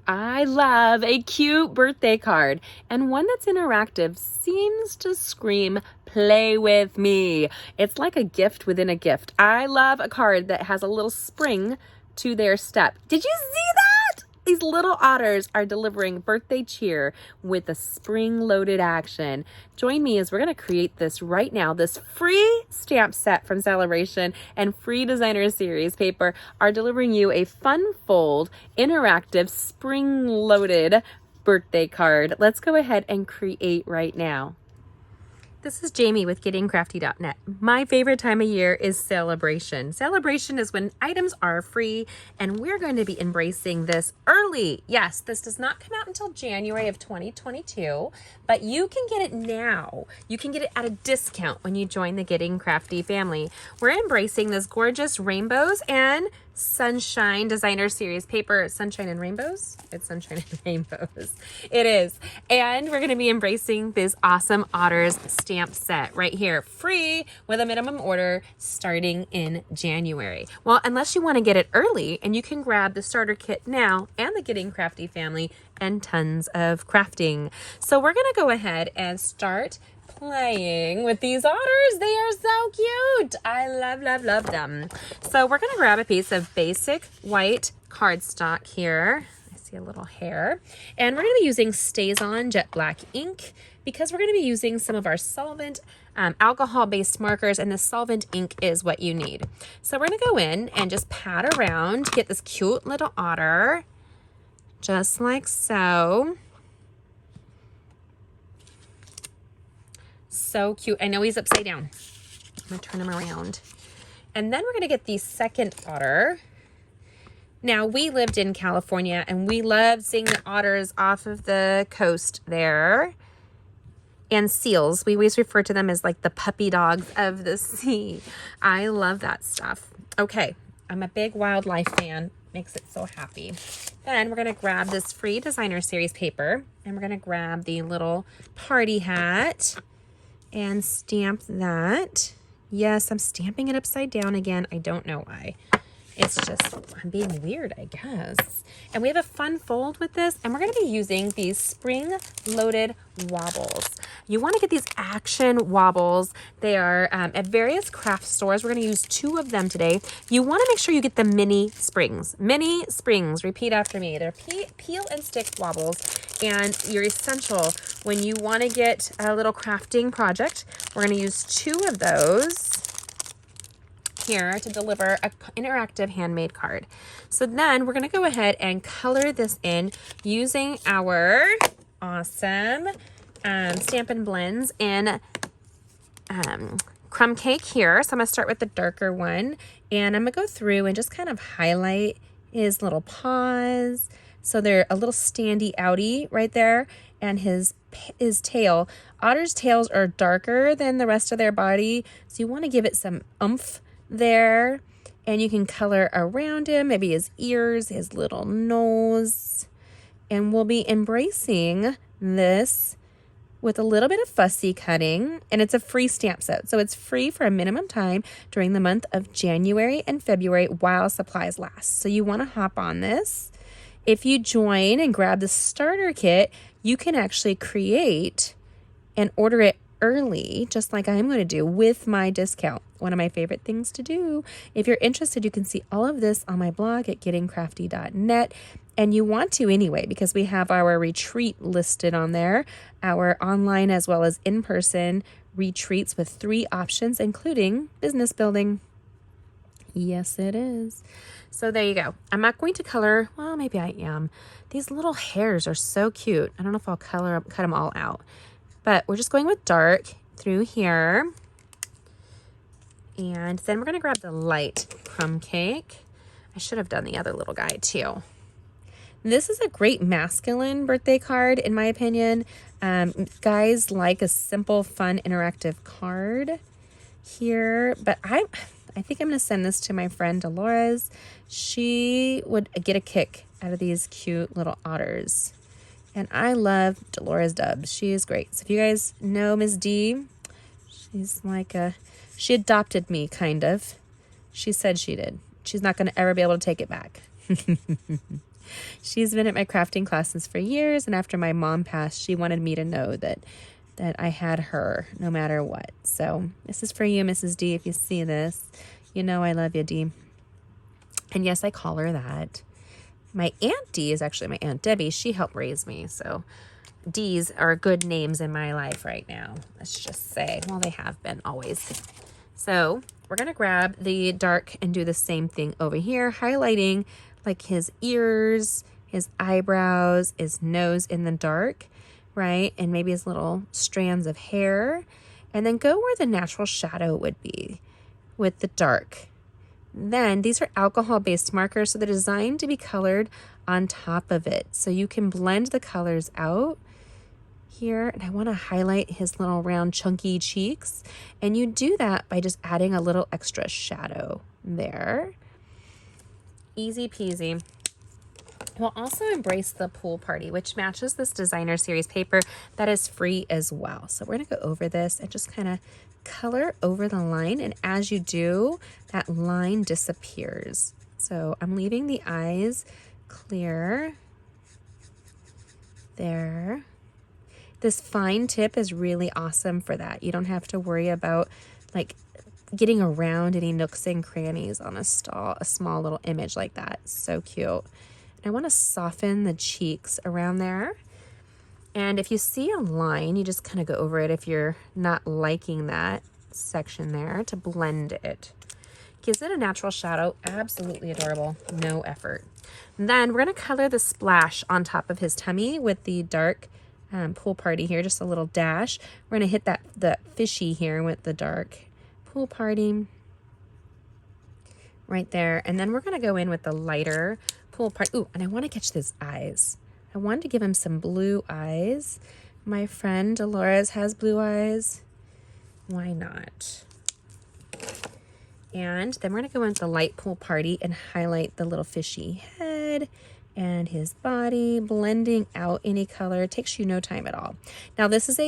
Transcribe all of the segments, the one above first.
I love a cute birthday card, and one that's interactive seems to scream, play with me. It's like a gift within a gift. I love a card that has a little spring to their step. Did you see that? These little otters are delivering birthday cheer with a spring-loaded action. Join me as we're going to create this right now. This free stamp set from Celebration and free designer series paper are delivering you a fun fold, interactive, spring-loaded birthday card. Let's go ahead and create right now. This is Jamie with gettingcrafty.net. My favorite time of year is Celebration. Celebration is when items are free, and we're going to be embracing this early. Yes, this does not come out until January of 2022, but you can get it now. You can get it at a discount when you join the Getting Crafty family. We're embracing this gorgeous rainbows and sunshine designer series paper. Sunshine and rainbows? It's sunshine and rainbows. It is. And we're going to be embracing this awesome Otters stamp set right here, free with a minimum order starting in January. Well, unless you want to get it early, and you can grab the starter kit now and the Getting Crafty family and tons of crafting. So we're going to go ahead and start playing with these otters. They are so cute. I love them. So we're going to grab a piece of basic white cardstock here. I see a little hair. And we're going to be using StazOn Jet Black ink because we're going to be using some of our solvent alcohol-based markers, and the solvent ink is what you need. So we're going to go in and just pat around to get this cute little otter, just like so. So cute. I know he's upside down. I'm going to turn him around. And then we're going to get the second otter. Now, we lived in California, and we loved seeing the otters off of the coast there. And seals. We always refer to them as like the puppy dogs of the sea. I love that stuff. Okay. I'm a big wildlife fan. Makes it so happy. Then we're going to grab this free designer series paper, and we're going to grab the little party hat and stamp that. Yes, I'm stamping it upside down again. I don't know why. It's just, I'm being weird, I guess. And we have a fun fold with this, and we're going to be using these spring-loaded wobbles. You want to get these action wobbles. They are at various craft stores. We're going to use 2 of them today. You want to make sure you get the mini springs. Mini springs, repeat after me. They're peel and stick wobbles, and you're essential when you want to get a little crafting project. We're going to use 2 of those here to deliver an interactive handmade card. So then we're going to go ahead and color this in using our awesome Stampin' Blends in Crumb Cake here. So I'm going to start with the darker one, and I'm going to go through and just kind of highlight his little paws. So they're a little standy outy right there, and his tail. Otters' tails are darker than the rest of their body, so you want to give it some oomph there, and you can color around him, maybe his ears, his little nose, and we'll be embracing this with a little bit of fussy cutting, and it's a free stamp set, so it's free for a minimum time during the month of January and February while supplies last. So you want to hop on this. If you join and grab the starter kit, you can actually create and order it early, just like I'm going to do with my discount. One of my favorite things to do. If you're interested, you can see all of this on my blog at gettingcrafty.net. And you want to anyway, because we have our retreat listed on there, our online as well as in-person retreats with 3 options, including business building. Yes, it is. So there you go. I'm not going to color, well, maybe I am. These little hairs are so cute. I don't know if I'll cut them all out. But we're just going with dark through here. And then we're going to grab the light crumb cake. I should have done the other little guy too. This is a great masculine birthday card, in my opinion. Guys like a simple, fun, interactive card here. But I think I'm going to send this to my friend Dolores. She would get a kick out of these cute little otters. And I love Dolores Dubs. She is great. So if you guys know Ms. D, she's like she adopted me, kind of. She said she did. She's not going to ever be able to take it back. She's been at my crafting classes for years, and after my mom passed, she wanted me to know that I had her no matter what. So this is for you, Mrs. D. If you see this, you know I love you, D. And yes, I call her that. My Aunt D is actually my Aunt Debbie. She helped raise me, so D's are good names in my life right now. Let's just say, well, they have been always. So we're gonna grab the dark and do the same thing over here, highlighting like his ears, his eyebrows, his nose in the dark, right? And maybe his little strands of hair. And then go where the natural shadow would be with the dark. Then these are alcohol-based markers, so they're designed to be colored on top of it. So you can blend the colors out here. And I want to highlight his little round chunky cheeks. And you do that by just adding a little extra shadow there. Easy peasy. We'll also embrace the pool party, which matches this designer series paper that is free as well. So we're going to go over this and just kind of color over the line. And as you do, that line disappears. So I'm leaving the eyes clear there. This fine tip is really awesome for that. You don't have to worry about like getting around any nooks and crannies on a small little image like that. So cute. I want to soften the cheeks around there. And if you see a line, you just kind of go over it if you're not liking that section there to blend it. Gives it a natural shadow. Absolutely adorable. No effort. And then we're going to color the splash on top of his tummy with the dark pool party here. Just a little dash. We're going to hit the fishy here with the dark pool party right there. And then we're going to go in with the lighter pool party. Ooh, and I want to catch his eyes. I wanted to give him some blue eyes. My friend Dolores has blue eyes. Why not? And then we're going to go into the light pool party and highlight the little fishy head and his body, blending out any color. It takes you no time at all. Now this is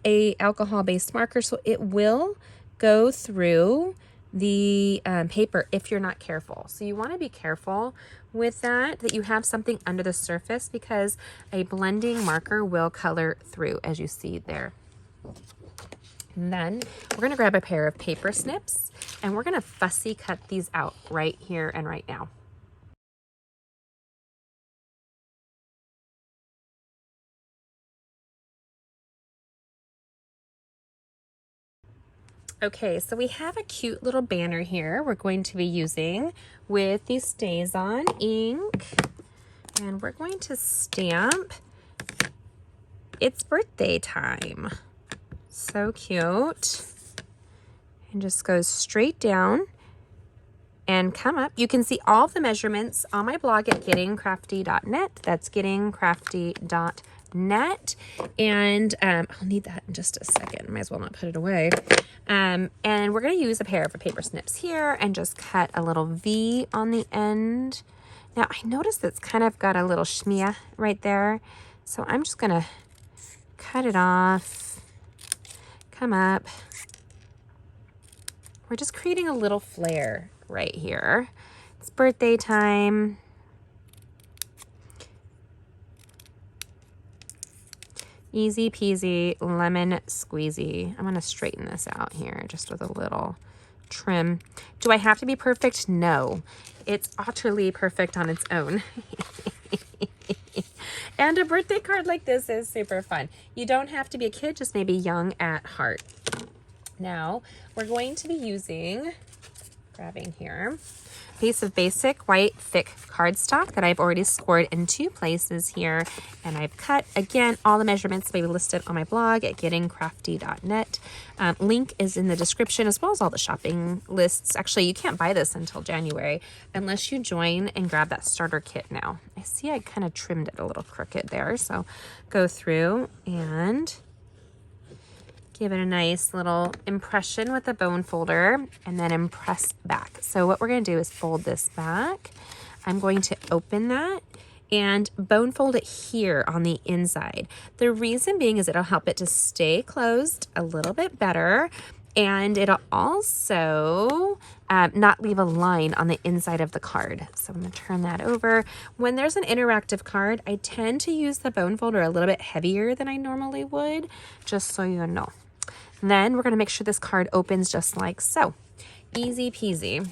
a alcohol-based marker, so it will go through the paper if you're not careful. So you want to be careful with that you have something under the surface, because a blending marker will color through, as you see there. And then we're going to grab a pair of paper snips and we're going to fussy cut these out right here and right now. Okay, so we have a cute little banner here we're going to be using with the StazOn ink, and we're going to stamp It's Birthday Time. So cute. And just goes straight down and come up. You can see all the measurements on my blog at gettingcrafty.net. That's gettingcrafty.net. And I'll need that in just a second. Might as well not put it away. And we're going to use a pair of paper snips here and just cut a little V on the end. Now I noticed it's kind of got a little shmia right there. So I'm just going to cut it off, come up. We're just creating a little flare right here. It's birthday time. Easy peasy, lemon squeezy. I'm gonna straighten this out here just with a little trim. Do I have to be perfect? No. It's utterly perfect on its own. And a birthday card like this is super fun. You don't have to be a kid, just maybe young at heart. Now, we're going to be using, grabbing here, a piece of basic white thick cardstock that I've already scored in 2 places here. And I've cut, again, all the measurements will be listed on my blog at gettingcrafty.net. Link is in the description, as well as all the shopping lists. Actually, you can't buy this until January unless you join and grab that starter kit now. I see I kind of trimmed it a little crooked there. So go through and give it a nice little impression with a bone folder and then impress back. So what we're going to do is fold this back. I'm going to open that and bone fold it here on the inside. The reason being is it'll help it to stay closed a little bit better. And it'll also not leave a line on the inside of the card. So I'm gonna turn that over. When there's an interactive card, I tend to use the bone folder a little bit heavier than I normally would, just so you know. Then we're gonna make sure this card opens just like so. Easy peasy.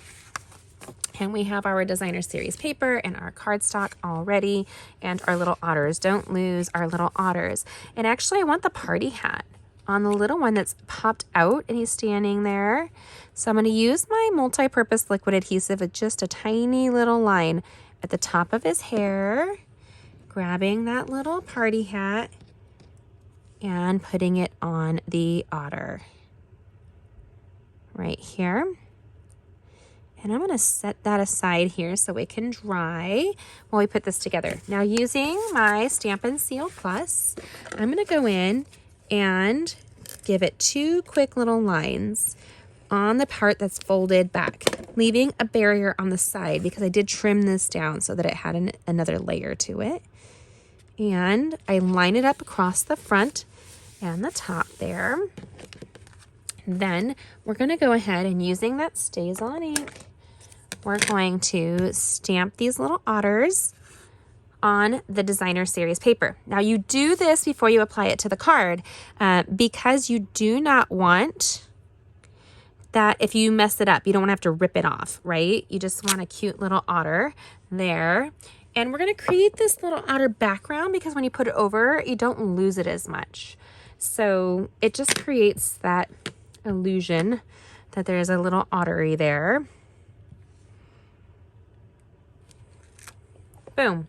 And we have our designer series paper and our cardstock all ready, and our little otters. Don't lose our little otters. And actually I want the party hat on the little one that's popped out and he's standing there. So I'm going to use my multi-purpose liquid adhesive with just a tiny little line at the top of his hair, grabbing that little party hat and putting it on the otter right here. And I'm going to set that aside here so it can dry while we put this together. Now using my Stampin' Seal Plus, I'm going to go in and give it 2 quick little lines on the part that's folded back, leaving a barrier on the side because I did trim this down so that it had another layer to it. And I line it up across the front and the top there. Then we're going to go ahead and using that StazOn ink, we're going to stamp these little otters on the designer series paper. Now you do this before you apply it to the card because you do not want that if you mess it up, you don't want to have to rip it off, right? You just want a cute little otter there. And we're going to create this little otter background because when you put it over, you don't lose it as much. So it just creates that illusion that there's a little ottery there. Boom.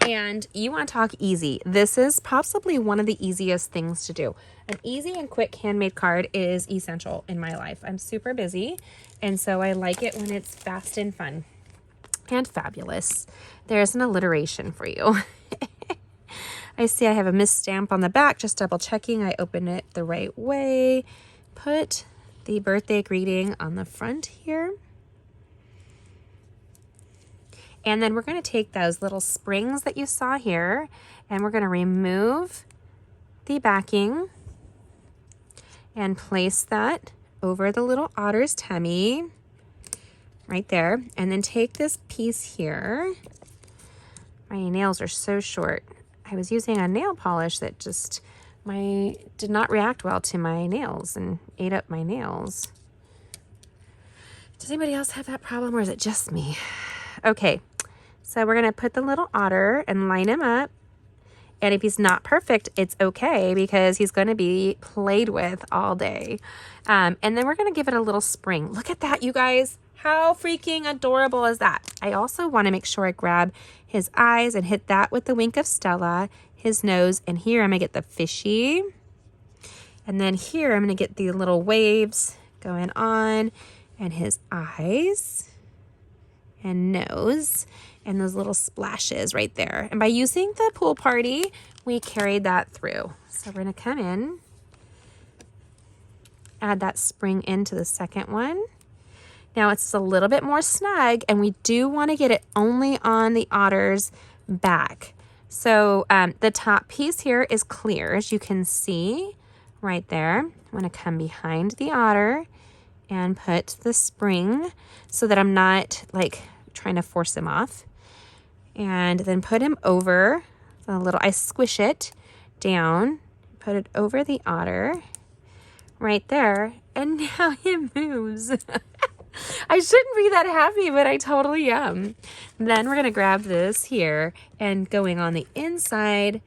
And you want to talk easy. This is possibly one of the easiest things to do. An easy and quick handmade card is essential in my life. I'm super busy, and so I like it when it's fast and fun and fabulous. There's an alliteration for you. I see I have a misstamp on the back, just double checking I open it the right way. Put the birthday greeting on the front here. And then we're going to take those little springs that you saw here and we're going to remove the backing and place that over the little otter's tummy right there. And then take this piece here. My nails are so short. I was using a nail polish that just did not react well to my nails and ate up my nails. Does anybody else have that problem or is it just me? Okay, so we're gonna put the little otter and line him up. And if he's not perfect, it's okay because he's gonna be played with all day. And then we're gonna give it a little spring. Look at that, you guys. How freaking adorable is that? I also wanna make sure I grab his eyes and hit that with the wink of Stella, his nose, and here I'm gonna get the fishy. And then here I'm gonna get the little waves going on and his eyes and nose and those little splashes right there. And by using the pool party, we carried that through. So we're gonna come in, add that spring into the second one. Now it's a little bit more snug and we do wanna get it only on the otter's back. So the top piece here is clear, as you can see right there. I'm gonna come behind the otter and put the spring so that I'm not like trying to force him off. And then put him over the little, I squish it down, put it over the otter right there, and now it moves. I shouldn't be that happy, but I totally am. Then we're gonna grab this here and going on the inside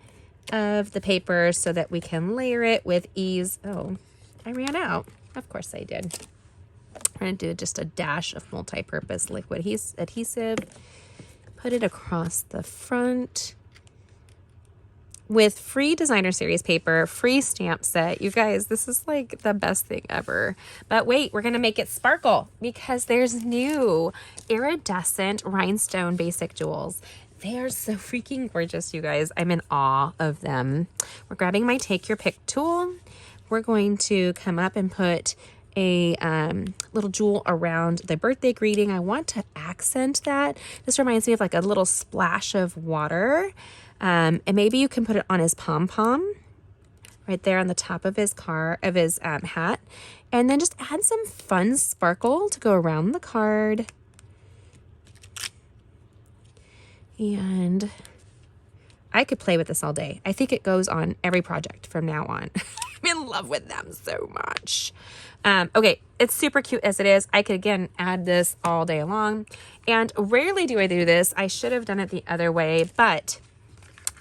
of the paper so that we can layer it with ease. Oh, I ran out. Of course I did. I'm gonna do just a dash of multi-purpose liquid adhesive. Put it across the front. With free designer series paper, free stamp set. You guys, this is like the best thing ever. But wait, we're gonna make it sparkle because there's new iridescent rhinestone basic jewels. They are so freaking gorgeous, you guys. I'm in awe of them. We're grabbing my Take Your Pick tool. We're going to come up and put a little jewel around the birthday greeting. I want to accent that. This reminds me of like a little splash of water. And maybe you can put it on his pom-pom right there on the top of his hat. And then just add some fun sparkle to go around the card. And I could play with this all day. I think it goes on every project from now on. I'm in love with them so much. Okay, it's super cute as it is. I could, again, add this all day long. And rarely do I do this. I should have done it the other way, but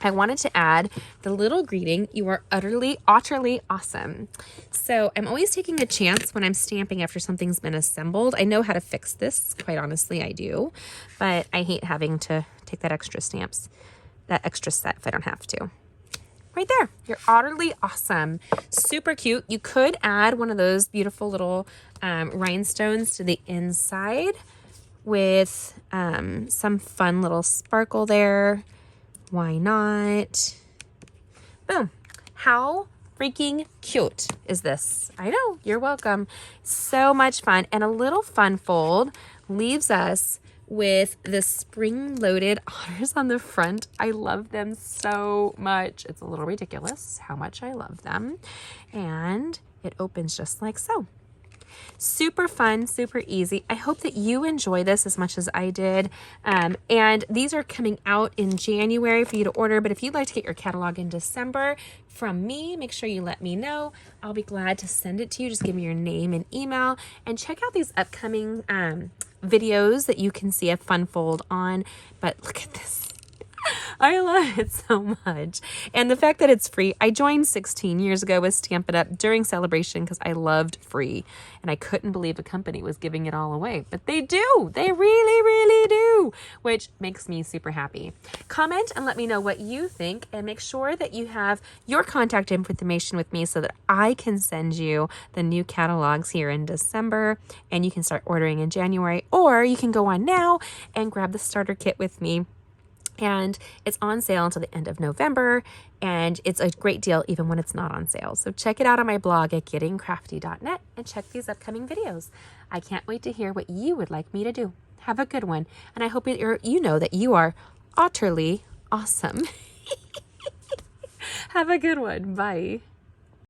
I wanted to add the little greeting, "You are utterly awesome." So I'm always taking a chance when I'm stamping after something's been assembled. I know how to fix this, quite honestly, I do. But I hate having to take that extra set if I don't have to. Right there, "You're utterly awesome." Super cute. You could add one of those beautiful little rhinestones to the inside with some fun little sparkle there. Why not? Boom. How freaking cute is this? I know, you're welcome. So much fun. And a little fun fold leaves us with the spring-loaded honors on the front. I love them so much. It's a little ridiculous how much I love them. And it opens just like so. Super fun, super easy. I hope that you enjoy this as much as I did. And these are coming out in January for you to order. But if you'd like to get your catalog in December from me, make sure you let me know. I'll be glad to send it to you. Just give me your name and email. And check out these upcoming videos that you can see a fun fold on. But look at this. I love it so much. And the fact that it's free. I joined 16 years ago with Stampin' Up! During celebration because I loved free. And I couldn't believe a company was giving it all away. But they do. They really, really do. Which makes me super happy. Comment and let me know what you think. And make sure that you have your contact information with me so that I can send you the new catalogs here in December. And you can start ordering in January. Or you can go on now and grab the starter kit with me. And it's on sale until the end of November, and it's a great deal even when it's not on sale. So check it out on my blog at gettingcrafty.net and check these upcoming videos. I can't wait to hear what you would like me to do. Have a good one, and I hope you know that you are utterly awesome. Have a good one. Bye.